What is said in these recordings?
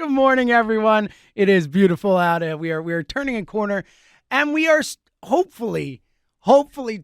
Good morning, everyone. It is beautiful out. We are turning a corner, and we are hopefully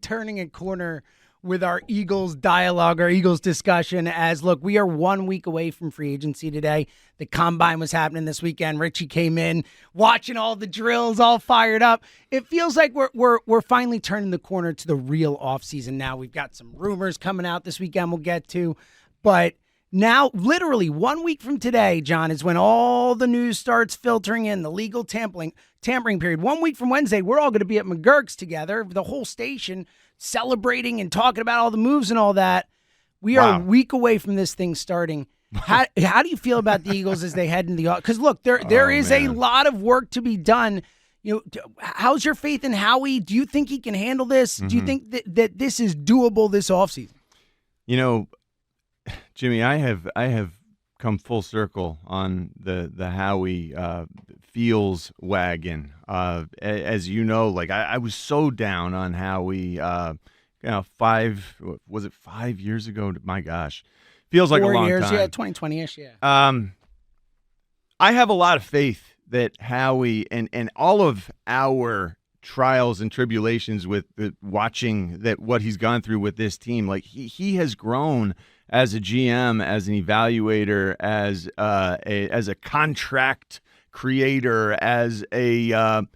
turning a corner with our Eagles dialogue, our Eagles discussion. As look, we are 1 week away from free agency today. The combine was happening this weekend. Richie came in, watching all the drills, all fired up. It feels like we're finally turning the corner to the real offseason now. We've got some rumors coming out this weekend we'll get to, but now, literally 1 week from today, John, is when all the news starts filtering in, the legal tampering period. 1 week from Wednesday, we're all going to be at McGurk's together, the whole station, celebrating and talking about all the moves and all that. We are a week away from this thing starting. How do you feel about the Eagles as they head into the – because, look, there is a lot of work to be done. You know, how's your faith in Howie? Do you think he can handle this? Mm-hmm. Do you think that this is doable this offseason? You know, Jimmy, I have come full circle on the Howie feels wagon. As you know, like I was so down on Howie. 5 years ago? My gosh, feels like 4 a long years, time. Yeah, 2020-ish, yeah. I have a lot of faith that Howie and all of our trials and tribulations with watching that what he's gone through with this team, like he has grown as a GM, as an evaluator, as a contract creator, as in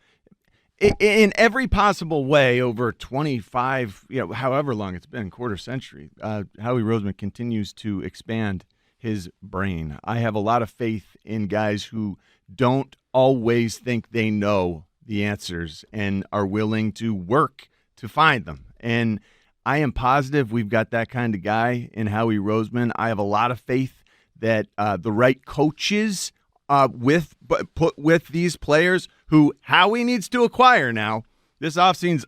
every possible way over 25, however long it's been, quarter century. Howie Roseman continues to expand his brain. I have a lot of faith in guys who don't always think they know the answers and are willing to work to find them. And I am positive we've got that kind of guy in Howie Roseman. I have a lot of faith that the right coaches put with these players who Howie needs to acquire now. This offseason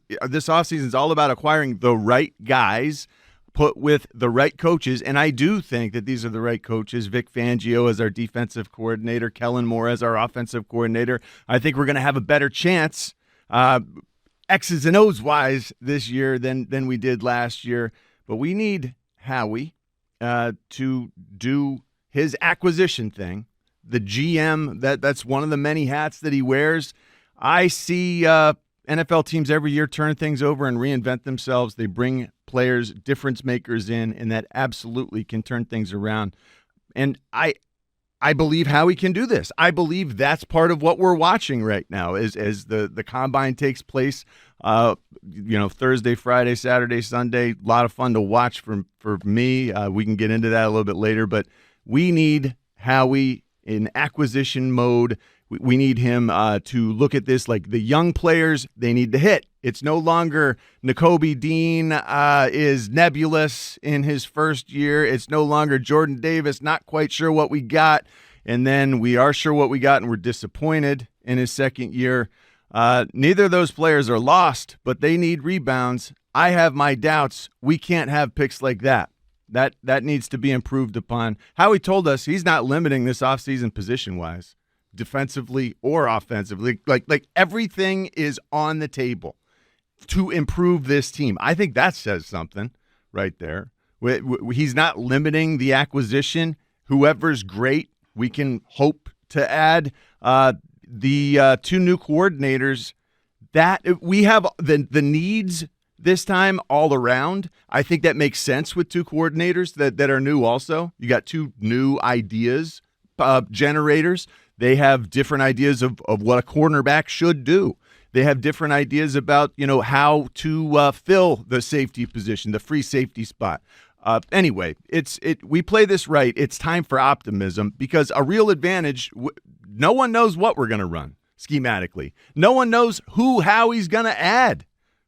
is all about acquiring the right guys, put with the right coaches, and I do think that these are the right coaches. Vic Fangio as our defensive coordinator, Kellen Moore as our offensive coordinator. I think we're going to have a better chance X's and O's wise this year than we did last year. But we need Howie to do his acquisition thing. The GM, that's one of the many hats that he wears. I see NFL teams every year turn things over and reinvent themselves. They bring players, difference makers in, and that absolutely can turn things around. And I believe Howie can do this. I believe that's part of what we're watching right now as the combine takes place. Thursday, Friday, Saturday, Sunday. A lot of fun to watch for me. We can get into that a little bit later, but we need Howie in acquisition mode. We need him to look at this like the young players, they need to hit. It's no longer Nakobe Dean is nebulous in his first year. It's no longer Jordan Davis, not quite sure what we got. And then we are sure what we got and we're disappointed in his second year. Neither of those players are lost, but they need rebounds. I have my doubts. We can't have picks like that. That needs to be improved upon. Howie told us he's not limiting this offseason position-wise, defensively or offensively. Like everything is on the table to improve this team. I think that says something right there. He's not limiting the acquisition. Whoever's great, we can hope to add the two new coordinators. That we have the needs this time all around. I think that makes sense with two coordinators that are new also. You got two new ideas generators. They have different ideas of what a cornerback should do. They have different ideas about, how to fill the safety position, the free safety spot. Anyway, we play this right. It's time for optimism because a real advantage, no one knows what we're going to run schematically. No one knows who Howie's going to add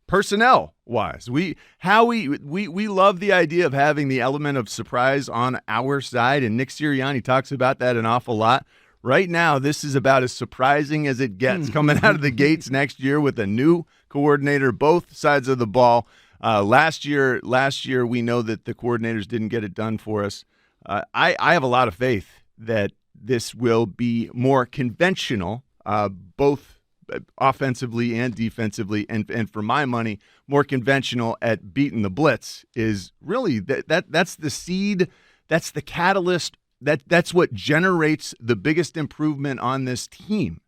personnel-wise. We love the idea of having the element of surprise on our side, and Nick Sirianni talks about that an awful lot. Right now, this is about as surprising as it gets coming out of the gates next year with a new coordinator, both sides of the ball. Last year, we know that the coordinators didn't get it done for us. I have a lot of faith that this will be more conventional, both offensively and defensively, and for my money, more conventional at beating the blitz is really that's the seed, that's the catalyst That's what generates the biggest improvement on this team.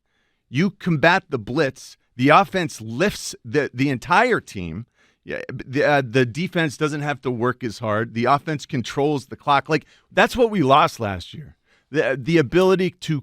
You combat the blitz, the offense lifts the entire team. Yeah, the defense doesn't have to work as hard. The offense controls the clock. Like, that's what we lost last year. The ability to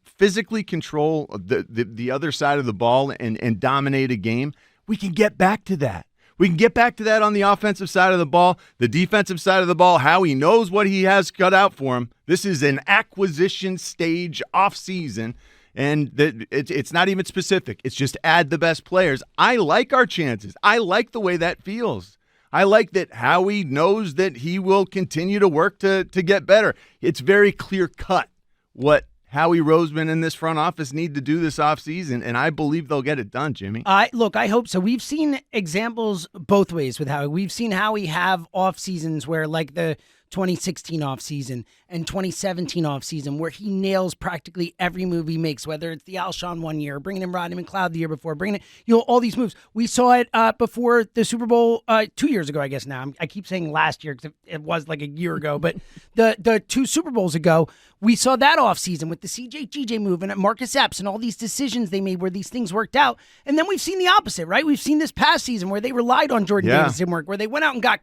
physically control the other side of the ball and dominate a game. We can get back to that. We can get back to that on the offensive side of the ball. The defensive side of the ball, Howie knows what he has cut out for him. This is an acquisition stage off-season, and it's not even specific. It's just add the best players. I like our chances. I like the way that feels. I like that Howie knows that he will continue to work to get better. It's very clear-cut what Howie Roseman and this front office need to do this offseason, and I believe they'll get it done, Jimmy. I hope so. We've seen examples both ways with Howie. We've seen Howie have off seasons where, like the 2016 offseason and 2017 offseason, where he nails practically every move he makes, whether it's the Alshon one year, bringing in Rodney McLeod the year before, bringing in, all these moves. We saw it before the Super Bowl 2 years ago, I guess now. I keep saying last year because it was like a year ago, but the 2 Super Bowls ago, we saw that offseason with the CJ move and Marcus Epps and all these decisions they made where these things worked out. And then we've seen the opposite, right? We've seen this past season where they relied on Jordan Davis, didn't work, where they went out and got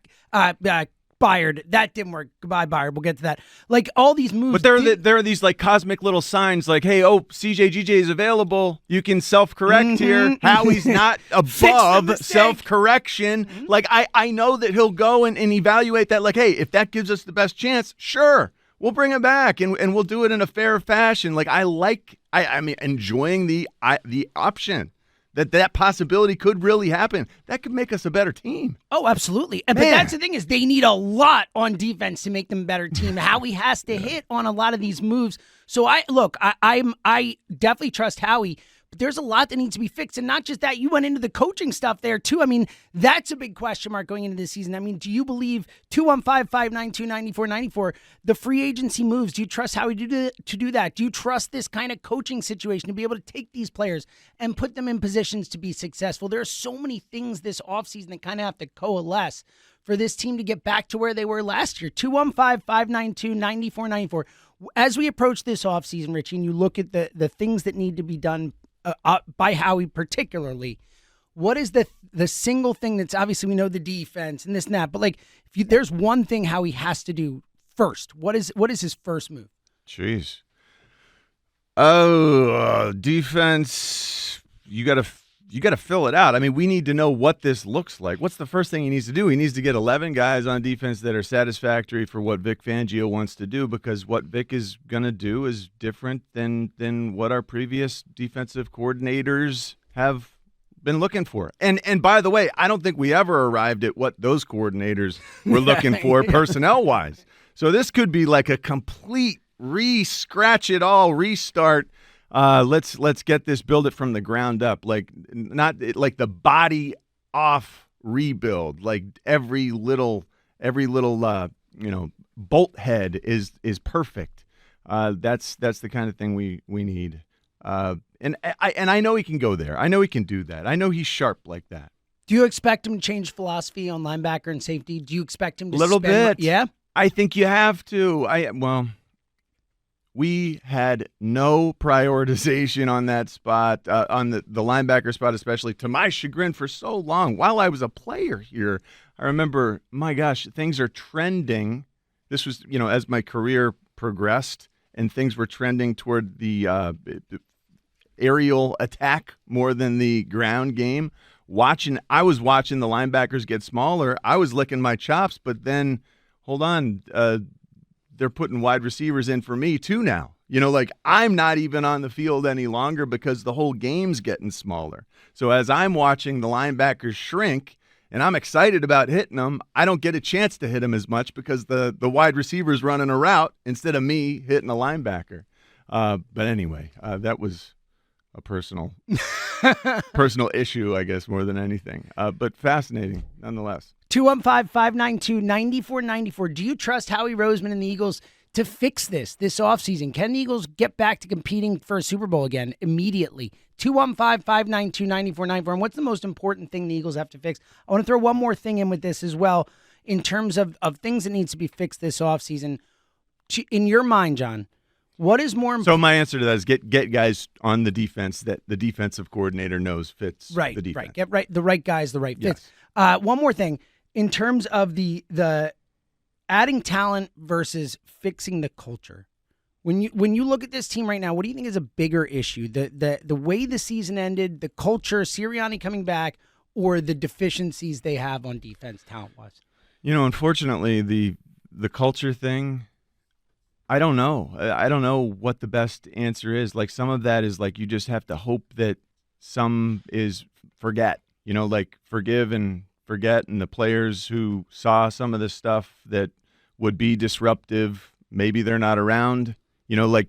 Byard. That didn't work. Goodbye, Byard. We'll get to that. Like, all these moves. But there are these like cosmic little signs like, hey, CJ is available. You can self-correct here. Howie's not above self-correction. Mm-hmm. Like, I know that he'll go and evaluate that. Like, hey, if that gives us the best chance, sure, we'll bring it back and we'll do it in a fair fashion. Like, I'm enjoying the option that possibility could really happen. That could make us a better team. Oh, absolutely. But that's the thing is they need a lot on defense to make them a better team. Howie has to hit on a lot of these moves. So I definitely trust Howie, but there's a lot that needs to be fixed. And not just that, you went into the coaching stuff there too. I mean, that's a big question mark going into this season. I mean, do you believe 215-592-9494, the free agency moves, do you trust Howie to do that? Do you trust this kind of coaching situation to be able to take these players and put them in positions to be successful? There are so many things this offseason that kind of have to coalesce for this team to get back to where they were last year. 215-592-9494. As we approach this offseason, Richie, and you look at the things that need to be done by Howie particularly, what is the single thing that's, obviously we know the defense and this and that, but like there's one thing Howie has to do first, what is his first move? Jeez. Defense, you got to fill it out. I mean, we need to know what this looks like. What's the first thing he needs to do? He needs to get 11 guys on defense that are satisfactory for what Vic Fangio wants to do, because what Vic is going to do is different than what our previous defensive coordinators have been looking for. And by the way, I don't think we ever arrived at what those coordinators were looking for personnel-wise. So this could be like a complete scratch it all, restart. Let's get this, build it from the ground up, like not like the body off rebuild, like every little bolt head is perfect. That's the kind of thing we need. And I know he can go there. I know he can do that. I know he's sharp like that. Do you expect him to change philosophy on linebacker and safety? Do you expect him to little bit? Yeah, I think you have to. We had no prioritization on that spot, on the linebacker spot especially, to my chagrin, for so long. While I was a player here, I remember, my gosh, things are trending. This was, as my career progressed, and things were trending toward the aerial attack more than the ground game. I was watching the linebackers get smaller. I was licking my chops, but then, hold on, they're putting wide receivers in for me too now. Like I'm not even on the field any longer because the whole game's getting smaller. So as I'm watching the linebackers shrink and I'm excited about hitting them, I don't get a chance to hit them as much because the wide receiver's running a route instead of me hitting a linebacker. But anyway, that was a personal issue, I guess, more than anything. But fascinating nonetheless. 215-592-9494. Do you trust Howie Roseman and the Eagles to fix this offseason? Can the Eagles get back to competing for a Super Bowl again immediately? 215-592-9494. And what's the most important thing the Eagles have to fix? I want to throw one more thing in with this as well in terms of things that needs to be fixed this offseason. in your mind, John, what is more important? So my answer to that is get guys on the defense that the defensive coordinator knows fits the defense. Right. Get the right guys, the right fits. Yes. One more thing, in terms of the adding talent versus fixing the culture. When you look at this team right now, what do you think is a bigger issue? The way the season ended, the culture, Sirianni coming back, or the deficiencies they have on defense talent-wise? Unfortunately, the culture thing, I don't know. I don't know what the best answer is. Like, some of that is like you just have to hope that some is forget. Like forgive and forget, and the players who saw some of the stuff that would be disruptive, maybe they're not around. Like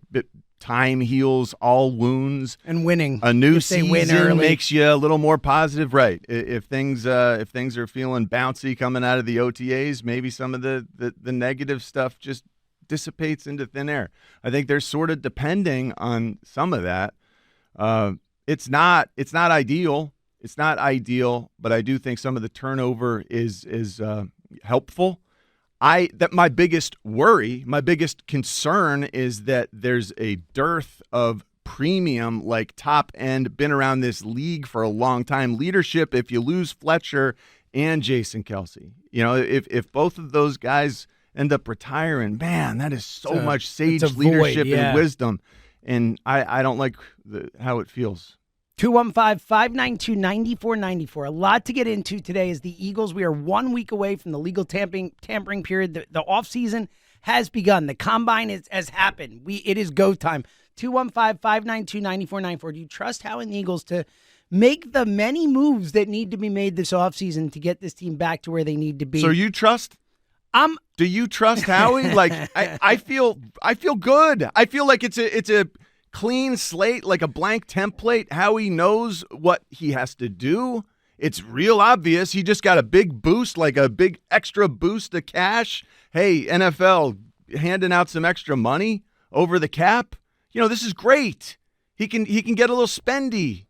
time heals all wounds. And winning. A new season makes you a little more positive, right? If things are feeling bouncy coming out of the OTAs, maybe some of the negative stuff just dissipates into thin air. I think they're sort of depending on some of that. It's not ideal. It's not ideal, but I do think some of the turnover is helpful. My biggest worry, my biggest concern is that there's a dearth of premium, like top end, been around this league for a long time leadership. If you lose Fletcher and Jason Kelce, if both of those guys end up retiring, man, that is so much sage leadership and wisdom, and I don't like how it feels. 215-592-9494. A lot to get into today as the Eagles. We are 1 week away from the legal tampering period. The offseason has begun. The combine has happened. It is go time. 215-592-9494. Do you trust Howie and the Eagles to make the many moves that need to be made this offseason to get this team back to where they need to be? So you trust? Do you trust Howie? Like, I feel good. I feel like it's a clean slate, like a blank template. Howie knows what he has to do. It's real obvious. He just got a big boost, like a big extra boost of cash. Hey, NFL, handing out some extra money over the cap. This is great. He can get a little spendy.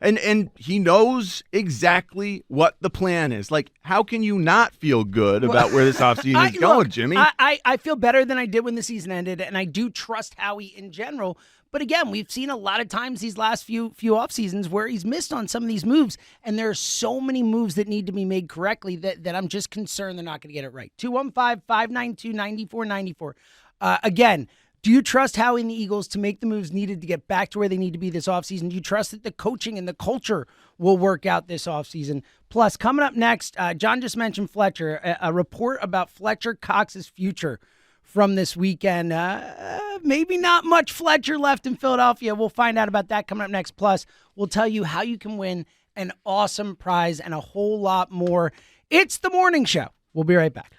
And he knows exactly what the plan is. Like, how can you not feel good about where this offseason is going, Jimmy? I feel better than I did when the season ended, and I do trust Howie in general. But again, we've seen a lot of times these last few off seasons where he's missed on some of these moves, and there are so many moves that need to be made correctly that I'm just concerned they're not going to get it right. 215-592-9494. Again, do you trust Howie and the Eagles to make the moves needed to get back to where they need to be this offseason? Do you trust that the coaching and the culture will work out this offseason? Plus, coming up next, John just mentioned Fletcher, a report about Fletcher Cox's future from this weekend. Maybe not much Fletcher left in Philadelphia. We'll find out about that coming up next. Plus, we'll tell you how you can win an awesome prize and a whole lot more. It's The Morning Show. We'll be right back.